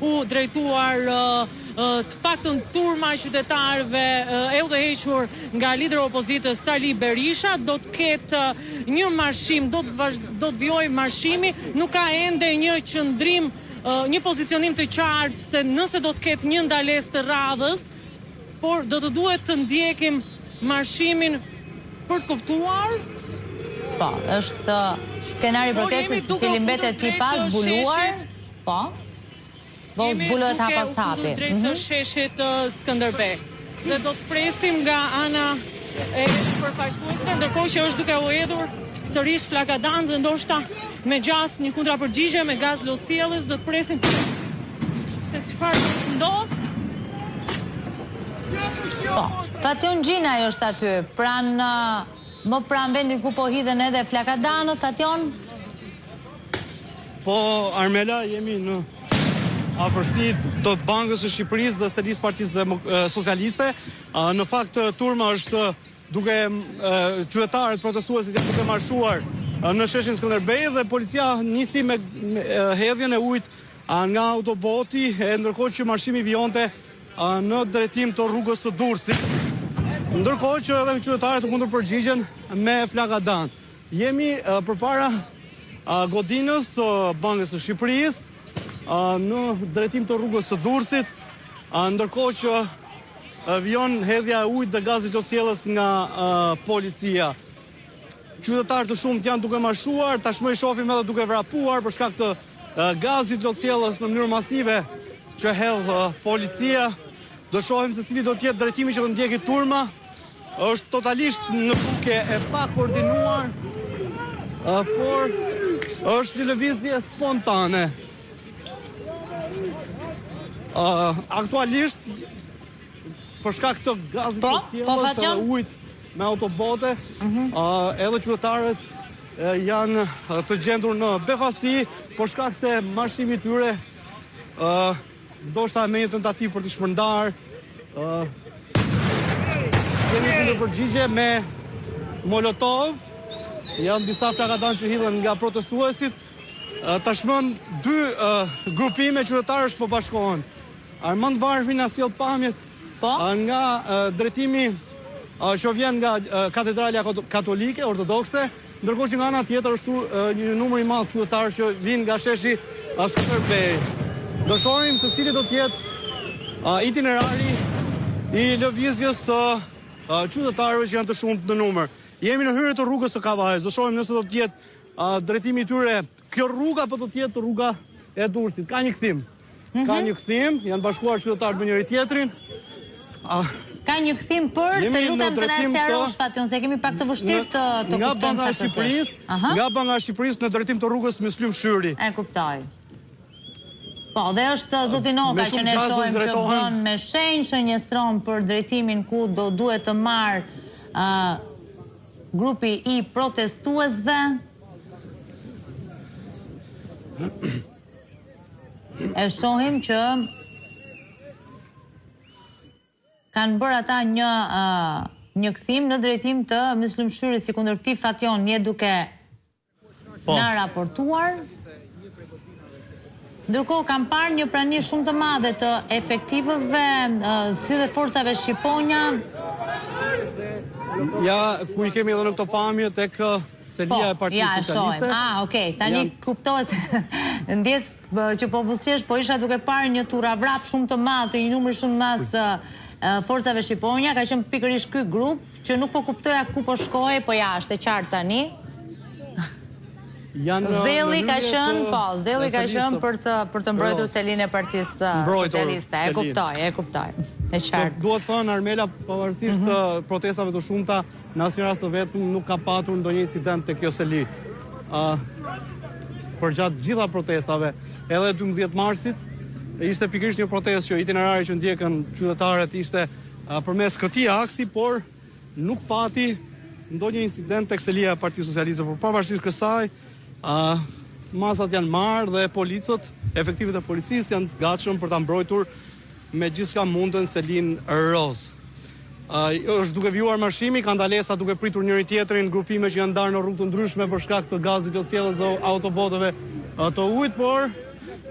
u drejtuar të paktën turma e qytetarëve e udhëhequr nga lideri i opozitës Sali Berisha. Do të ketë një marshim, do të vijojë marshimi, nuk ka ende një qëndrim, një pozicionim të qartë se nëse do të ketë një ndalesë të radhës, por do të duhet të ndjekim marshimin për të kuptuar. Po, është skenari protestës i cili mbetet i pa zbuluar. Po. Po zbulohet hapas hapi. Drejt të sheshit Skënderbej. Dhe do të presim nga ana e përfaqësuesve, ndërkohë që është duke u hedhur sërish flakadan dhe ndoshta me gjas një kuntrapërgjigje me gaz lotësielës. Do të presim se çfarë ndodh. Po, Fation Gjinaj është aty, më pranë vendit ku po hidhen edhe flakadanët, Fation? Po, Armela, jemi në afërsi të Bankës së Shqipërisë dhe selisë Partisë Socialiste. Në fakt, turma është duke qytetarët protestuesit duke marshuar në sheshin Skënderbej dhe policia nisi me hedhjen e ujit nga autoboti, ndërkohë që marshimi vijonte në drejtim të rrugës së Durrësit, ndërkohë që edhe qytetarët të kundërpërgjigjen me flakadan. Jemi përpara godinës së Bankës së Shqipërisë në drejtim të rrugës së Durrësit, ndërkohë që vijon hedhja e ujit dhe gazit lotësielës nga policia. Qytetarë të shumët janë duke marshuar, tashmë i shohim edhe duke vrapuar për shkak të gazit lotësielës në mënyrë masive që hedh policia. Do shohim se cili do të jetë drejtimi që do ndjekë turma. Është totalisht në duke e pa koordinuar, por është një lëvizje spontane. Aktualisht, për shkak të gazit lotësielës dhe ujit me autobote, edhe qytetarët janë të gjendur në befasi, për shkak se marshimi tyre ndoshta me një tentativë për të shpërndar. Kemi kundërpërgjigje me Molotov, janë disa flakadan që hidhen nga protestuesit. Tashmë dy grupime qytetarësh po bashkohen. Armand Varfi na sjell pamjet nga drejtimi që vjen nga Katedralja Katolike Ortodokse, ndërkohë që nga ana tjetër është një numër i madh qytetarësh që vinë nga sheshi Skënderbej. Do shohim se cili do të jetë itinerari i lëvizjes së qytetarëve që janë të shumtë në numër. Jemi në hyrje të rrugës së Kavajës. Do shohim nëse do të jetë drejtimi i tyre kjo rruga apo do të jetë rruga e Durrësit. Ka një kthim. Ka një kthim, janë bashkuar qytetarët me njëri tjetrin. Ka një kthim për të lutem të na sqarosh Fation se kemi pak të vështirë të kuptojmë sa të thësh. Nga Banka e Shqipërisë në drejtim të rrugës Myslim Shyri. E kuptoj. Po, dhe është zoti Noka që ne shohim që bën me shenjë shënjestron për drejtimin ku do duhet të marr grupi i protestuesve. E shohim që kanë bërë ata një kthim në drejtim të Myslim Shyrit, si kundër këtij Fation je duke na raportuar. Ndërkohë kam parë një prani shumë të madhe të efektivëve si dhe forcave shqiponja. Ja, ku i kemi edhe në këto pamje tek selia e Partisë Socialiste. Okej, tani kuptohet se ndjes që po buzëqesh, po isha duke parë një turavrap shumë të madh, një numër shumë mas forcave shqiponja, ka qenë pikërisht ky grup që nuk po kuptoja ku po shkojë, po ja, është e qartë tani. Zelli ka qenë për të mbrojtur selin e Partisë Socialiste. E kuptoj. E qartë. Duhet thënë Armela, pavarësisht të protestave të shumta, në asnjë rast të vetëm nuk ka patur ndonjë incident te kjo seli. Përgjatë gjitha protestave, edhe 12 marsit, ishte pikërisht një protestë që itinerari që ndjekën qytetarët ishte përmes këtij aksi, por nuk pati ndonjë incident tek selia e Partisë Socialiste. Por pavarësisht kësaj, masat janë marrë dhe policët, efektivet e policisë janë gatshëm për ta mbrojtur me gjithçka mundën selin roz. Është duke vijuar marshimi, ka ndalesa duke pritur njëri tjetrin, grupime që janë ndarë në rrugë të ndryshme për shkak të gazit lotësielës dhe autobotëve të ujit, por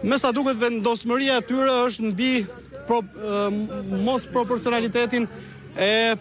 Me sa duket vendosmëria e tyre është mbi mos proporcionalitetin e